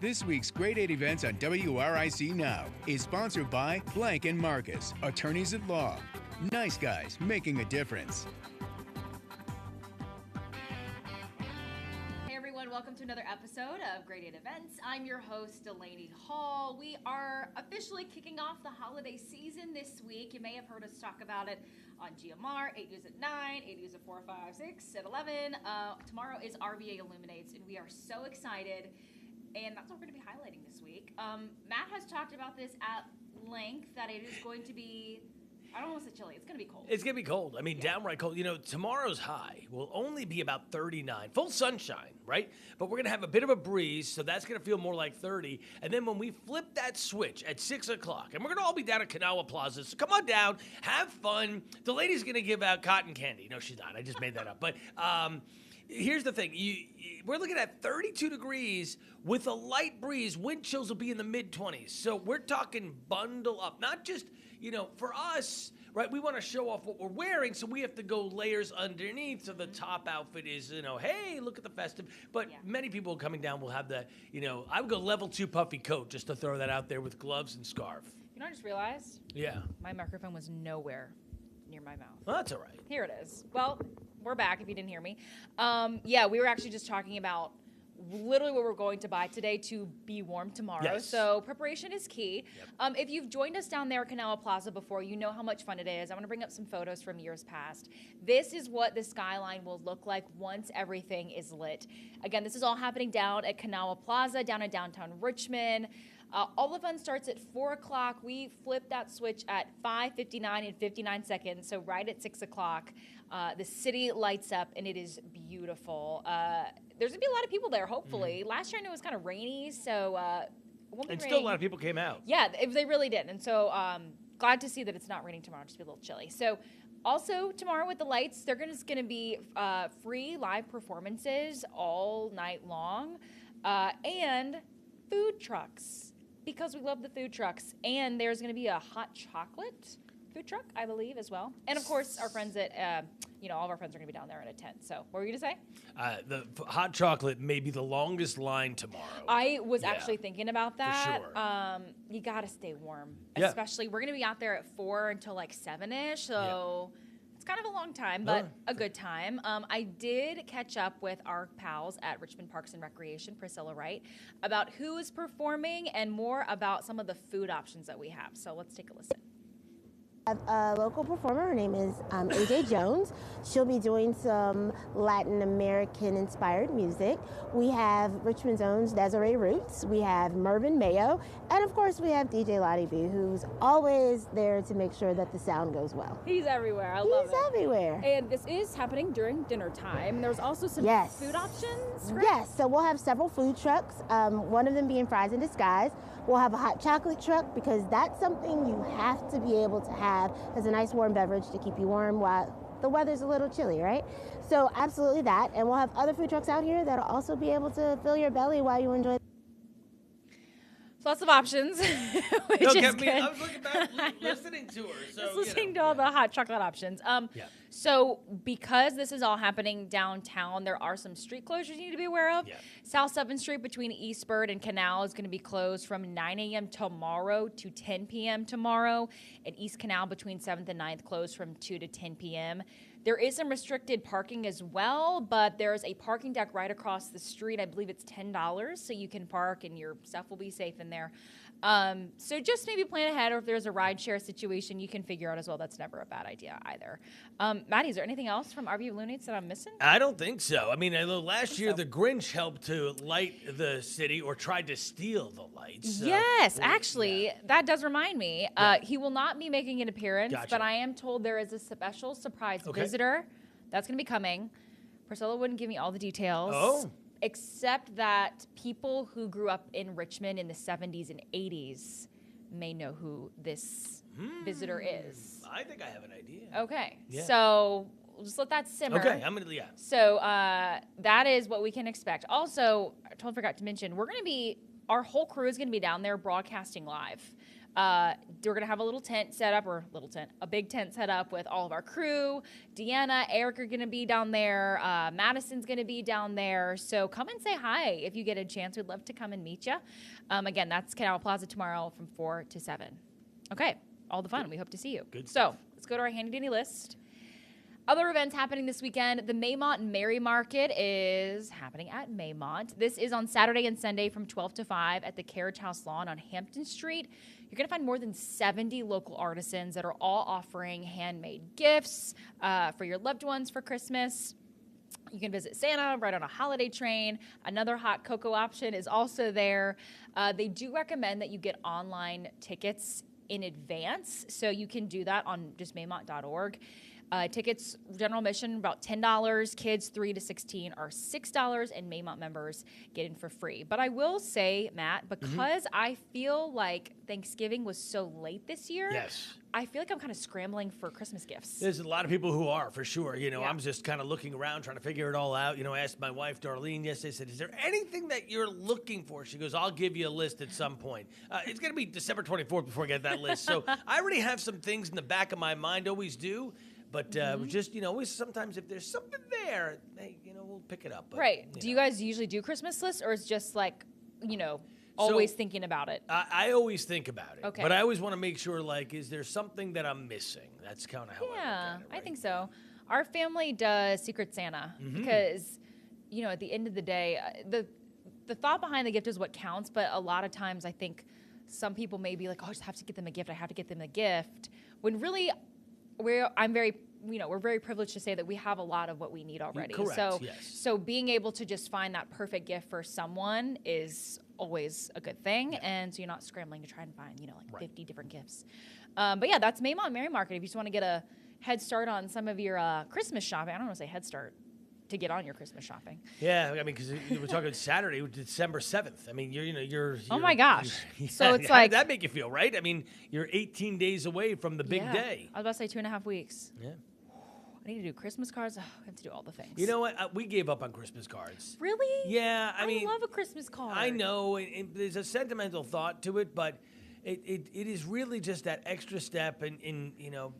This week's Grade 8 Events on WRIC Now is sponsored by Blank & Marcus, attorneys at law. Nice guys making a difference. Hey everyone, welcome to another episode of Grade 8 Events. I'm your host, Delaney Hall. We are officially kicking off the holiday season this week. You may have heard us talk about it on GMR, 8 News at 9, 8 News at 4, 5, 6, at 11. Tomorrow is RVA Illuminates, and we are so excited. And that's what we're going to be highlighting this week. Matt has talked about this at length, that it is going to be, I don't want to say chilly, it's going to be cold. It's going to be cold. I mean, downright cold. You know, tomorrow's high will only be about 39. Full sunshine, right? But we're going to have a bit of a breeze, so that's going to feel more like 30. And then when we flip that switch at 6 o'clock, and we're going to all be down at Kanawha Plaza, so come on down, have fun. The lady's going to give out cotton candy. No, she's not. I just made that up. But here's the thing. We're looking at 32 degrees with a light breeze. Wind chills will be in the mid-20s. So we're talking bundle up. Not just, you know, for us, right, we want to show off what we're wearing, so we have to go layers underneath. So the top outfit is, you know, hey, look at the festive. But many people coming down will have the, you know, I would go level 2 puffy coat just to throw that out there with gloves and scarf. You know, I just realized? Yeah. My microphone was nowhere near my mouth. Well, that's all right. Here it is. Well, we're back if you didn't hear me. Yeah, we were actually just talking about literally what we're going to buy today to be warm tomorrow. Yes. So preparation is key. Yep. If you've joined us down there at Kanawha Plaza before, you know how much fun it is. I want to bring up some photos from years past. This is what the skyline will look like once everything is lit. Again, this is all happening down at Kanawha Plaza, down in downtown Richmond. All the fun starts at 4 o'clock. We flip that switch at 5:59 and 59 seconds, so right at 6 o'clock. The city lights up, and it is beautiful. There's going to be a lot of people there, hopefully. Last year I know it was kind of rainy, so it won't be And raining. still a lot of people came out. Yeah, they really did. And so glad to see that it's not raining tomorrow. Just be a little chilly. So also tomorrow with the lights, they're going to be free live performances all night long and food trucks, because we love the food trucks. And there's going to be a hot chocolate food truck, I believe, as well. And, of course, our friends at, all of our friends are going to be down there in a tent. So what were you going to say? The hot chocolate may be the longest line tomorrow. I was actually thinking about that. For sure. You got to stay warm. Yeah. Especially, we're going to be out there at 4 until like 7-ish. So it's kind of a long time, but a good time. I did catch up with our pals at Richmond Parks and Recreation, Priscilla Wright, about who is performing and more about some of the food options that we have. So let's take a listen. I have a local performer. Her name is AJ Jones. She'll be doing some Latin American inspired music. We have Richmond's own Desiree Roots. We have Mervyn Mayo. And of course we have DJ Lottie B, who's always there to make sure that the sound goes well. He's everywhere. I love it. He's everywhere. And this is happening during dinner time. There's also some food options, right? Yes, so we'll have several food trucks, one of them being Fries in Disguise. We'll have a hot chocolate truck, because that's something you have to be able to have as a nice warm beverage to keep you warm while the weather's a little chilly, right? So absolutely that. And we'll have other food trucks out here that'll also be able to fill your belly while you enjoy. Lots of options, which is good. I was looking back, listening to her. So, just listening to all the hot chocolate options. So because this is all happening downtown, there are some street closures you need to be aware of. Yeah. South 7th Street between Eastbird and Canal is going to be closed from 9 a.m. tomorrow to 10 p.m. tomorrow. And East Canal between 7th and 9th closed from 2 to 10 p.m. There is some restricted parking as well, but there's a parking deck right across the street. I believe it's $10, so you can park and your stuff will be safe in there. So just maybe plan ahead, or if there's a ride share situation, you can figure out as well. That's never a bad idea either. Maddie, is there anything else from RVA Illuminates that I'm missing? I don't think so. I mean, I know last year the Grinch helped to light the city, or tried to steal the lights. So yes, actually, that does remind me. He will not be making an appearance, but I am told there is a special surprise visitor that's going to be coming. Priscilla wouldn't give me all the details. Except that people who grew up in Richmond in the 70s and 80s may know who this visitor is. I think I have an idea. Okay, so we'll just let that simmer. Okay, I'm going to, So that is what we can expect. Also, I totally forgot to mention, our whole crew is going to be down there broadcasting live. We're going to have a little tent set up, a big tent set up with all of our crew. Deanna, Eric are going to be down there. Madison's going to be down there. So come and say hi if you get a chance. We'd love to come and meet you. Again, that's Canal Plaza tomorrow from 4 to 7. Okay, all the fun. We hope to see you. Good So let's go to our handy-dandy list. Other events happening this weekend. The Maymont Mary Market is happening at Maymont. This is on Saturday and Sunday from 12 to 5 at the Carriage House Lawn on Hampton Street. You're going to find more than 70 local artisans that are all offering handmade gifts for your loved ones for Christmas. You can visit Santa, ride on a holiday train. Another hot cocoa option is also there. They do recommend that you get online tickets in advance, so you can do that on just maymont.org. Tickets, general admission, about $10. Kids 3 to 16 are $6, and Maymont members get in for free. But I will say, Matt, because I feel like Thanksgiving was so late this year, I feel like I'm kind of scrambling for Christmas gifts. There's a lot of people who are, for sure. I'm just kind of looking around, trying to figure it all out. I asked my wife, Darlene, yesterday, I said, is there anything that you're looking for? She goes, I'll give you a list at some point. It's going to be December 24th before I get that list. So I already have some things in the back of my mind, always do. But just, always sometimes if there's something there, hey, we'll pick it up. But, right. Do you guys usually do Christmas lists, or is just like, always thinking about it? I always think about it. Okay. But I always want to make sure, is there something that I'm missing? That's kind of how I look at it, right? I think so. Our family does Secret Santa because, at the end of the day, the thought behind the gift is what counts. But a lot of times I think some people may be like, oh, I just have to get them a gift. I have to get them a gift. When really... we're very privileged to say that we have a lot of what we need already. Correct, so, yes. So being able to just find that perfect gift for someone is always a good thing. And so you're not scrambling to try and find, 50 different gifts. But yeah, that's Maymont Mary Market. If you just want to get a head start on some of your Christmas shopping, I don't want to say head start, to get on your Christmas shopping. Yeah, I mean, because we're talking Saturday, December 7th. I mean, you're oh my gosh. So it's how like, did that make you feel, right? I mean, you're 18 days away from the big day. I was about to say 2.5 weeks. Yeah. I need to do Christmas cards. Oh, I have to do all the things. You know what? We gave up on Christmas cards. Really? Yeah, I mean, I love a Christmas card. I know, and there's a sentimental thought to it, but it is really just that extra step, and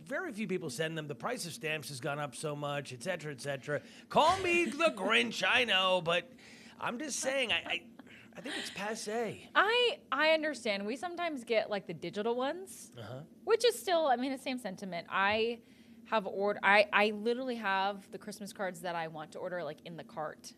very few people send them. The price of stamps has gone up so much, et cetera, et cetera. Call me the Grinch, I know, but I'm just saying, I think it's passé. I understand. We sometimes get like the digital ones, which is still, the same sentiment. I have ordered. I literally have the Christmas cards that I want to order in the cart.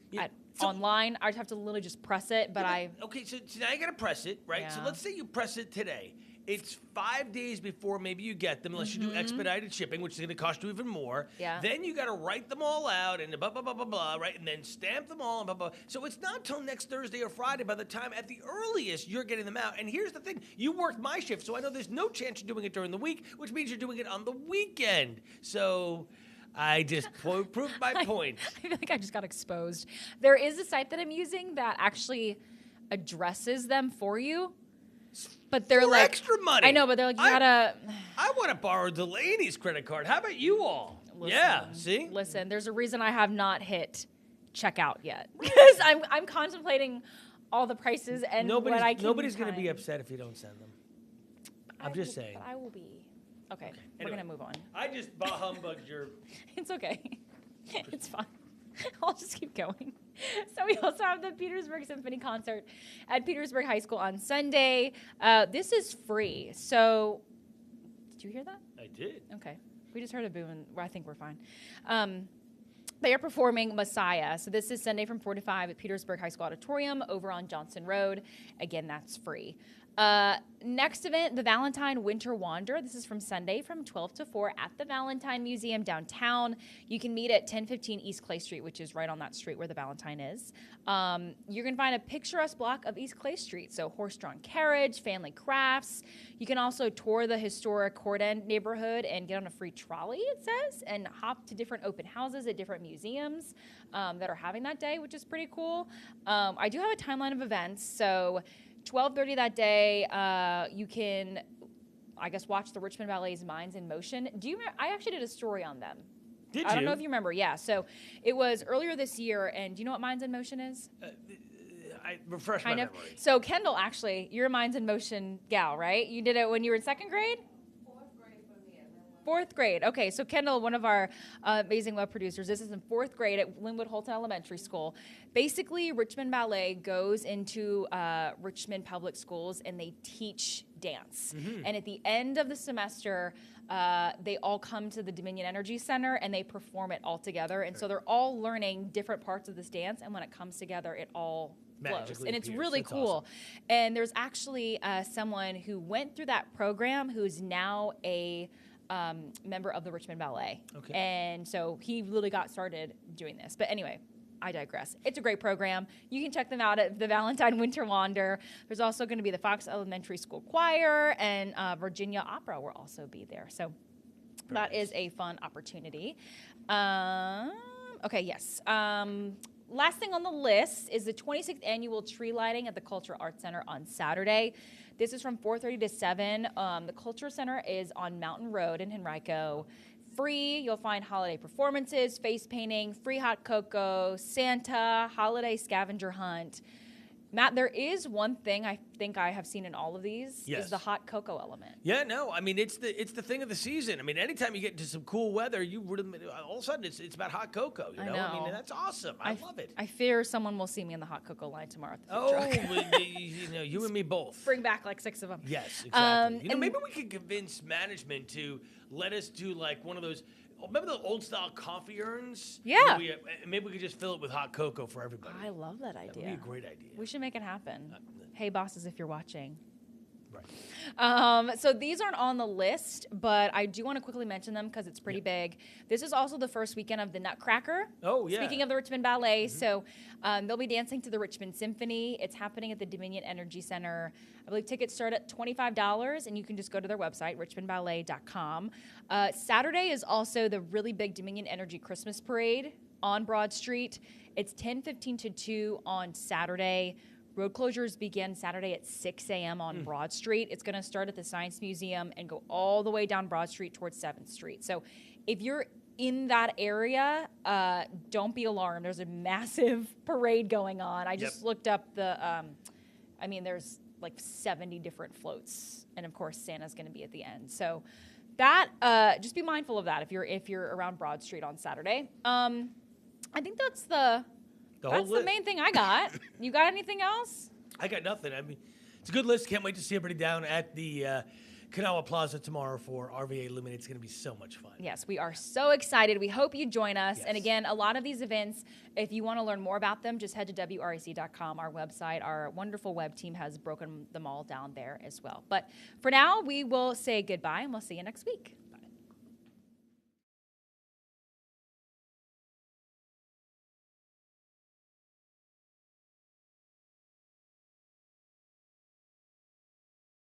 Yeah. Online, I'd have to literally just press it, but Okay, so now you got to press it, right? Yeah. So let's say you press it today. It's 5 days before maybe you get them, unless you do expedited shipping, which is going to cost you even more. Yeah. Then you got to write them all out and blah, blah, blah, blah, blah, right? And then stamp them all and blah, blah. So it's not till next Thursday or Friday by the time at the earliest you're getting them out. And here's the thing. You worked my shift, so I know there's no chance you're doing it during the week, which means you're doing it on the weekend. So... I just proved my point. I feel like I just got exposed. There is a site that I'm using that actually addresses them for you. But they're for extra money. I know, but they're like, you gotta... I want to borrow Delaney's credit card. How about you all? Listen, yeah, see? Listen, there's a reason I have not hit checkout yet. Because I'm contemplating all the prices and what I can... Nobody's going to be upset if you don't send them. I'm just saying. But I will be... Okay, we're Anyway, going to move on. I just bah humbugged your... It's okay. It's fine. I'll just keep going. So we also have the Petersburg Symphony Concert at Petersburg High School on Sunday. This is free. So, did you hear that? I did. Okay. We just heard a boom, and I think we're fine. They are performing Messiah. So this is Sunday from 4 to 5 at Petersburg High School Auditorium over on Johnson Road. Again, that's free. Next event, the Valentine Winter Wander. This is from Sunday from 12 to 4 at the Valentine Museum downtown. You can meet at 1015 East Clay Street, which is right on that street where the Valentine is. You're going to find a picturesque block of East Clay Street. So horse-drawn carriage, family crafts. You can also tour the historic Court End neighborhood and get on a free trolley, it says, and hop to different open houses at different museums that are having that day, which is pretty cool. I do have a timeline of events. So 12:30 that day, you can, I guess, watch the Richmond Ballet's Minds in Motion. Do you remember? I actually did a story on them. Did you? I don't know if you remember. Yeah. So it was earlier this year, and do you know what Minds in Motion is? refresh my Kind of. memory. So Kendall, actually, you're a Minds in Motion gal, right? You did it when you were in second grade? Fourth grade. Okay, so Kendall, one of our amazing web producers, this is in fourth grade at Linwood Holton Elementary School. Basically, Richmond Ballet goes into Richmond Public Schools and they teach dance. And at the end of the semester, they all come to the Dominion Energy Center and they perform it all together. And so they're all learning different parts of this dance. And when it comes together, it all flows. Magically And it's appears. really That's cool. awesome. And there's actually someone who went through that program who's now a member of the Richmond Ballet. Okay. And so he really got started doing this. But anyway, I digress. It's a great program. You can check them out at the Valentine Winter Wander. There's also going to be the Fox Elementary School Choir, and Virginia Opera will also be there. So that is a fun opportunity. Okay, yes. Last thing on the list is the 26th annual tree lighting at the Cultural Arts Center on Saturday. This is from 4:30 to 7. The Culture Center is on Mountain Road in Henrico. Free. You'll find holiday performances, face painting, free hot cocoa, Santa, holiday scavenger hunt. Matt, there is one thing I think I have seen in all of these Yes. is the hot cocoa element. Yeah, no, I mean it's the thing of the season. I mean, anytime you get into some cool weather, you really, all of a sudden it's about hot cocoa. You know? I mean, that's awesome. I love it. I fear someone will see me in the hot cocoa line tomorrow at the food Oh, truck. well, you and me both. Bring back like 6 of them. Yes, exactly. and- Maybe we could convince management to let us do like one of those. Remember the old style coffee urns? Yeah. Maybe we could just fill it with hot cocoa for everybody. I love that idea. That would be a great idea. We should make it happen. Hey, bosses, if you're watching. Right. So these aren't on the list, but I do want to quickly mention them because it's pretty big. This is also the first weekend of the Nutcracker. Oh, yeah. Speaking of the Richmond Ballet, so they'll be dancing to the Richmond Symphony. It's happening at the Dominion Energy Center. I believe tickets start at $25, and you can just go to their website, richmondballet.com. Saturday is also the really big Dominion Energy Christmas Parade on Broad Street. It's 10:15 to 2 on Saturday. Road closures begin Saturday at 6 a.m. on Broad Street. It's going to start at the Science Museum and go all the way down Broad Street towards 7th Street. So if you're in that area, don't be alarmed. There's a massive parade going on. I just looked up the, there's like 70 different floats. And of course, Santa's going to be at the end. So that, just be mindful of that if you're around Broad Street on Saturday. I think that's the main thing I got. You got anything else? I got nothing. I mean, it's a good list. Can't wait to see everybody down at the Kanawha Plaza tomorrow for RVA Illuminates. It's going to be so much fun. Yes, we are so excited. We hope you join us. Yes. And again, a lot of these events, if you want to learn more about them, just head to WRAC.com, our website. Our wonderful web team has broken them all down there as well. But for now, we will say goodbye, and we'll see you next week.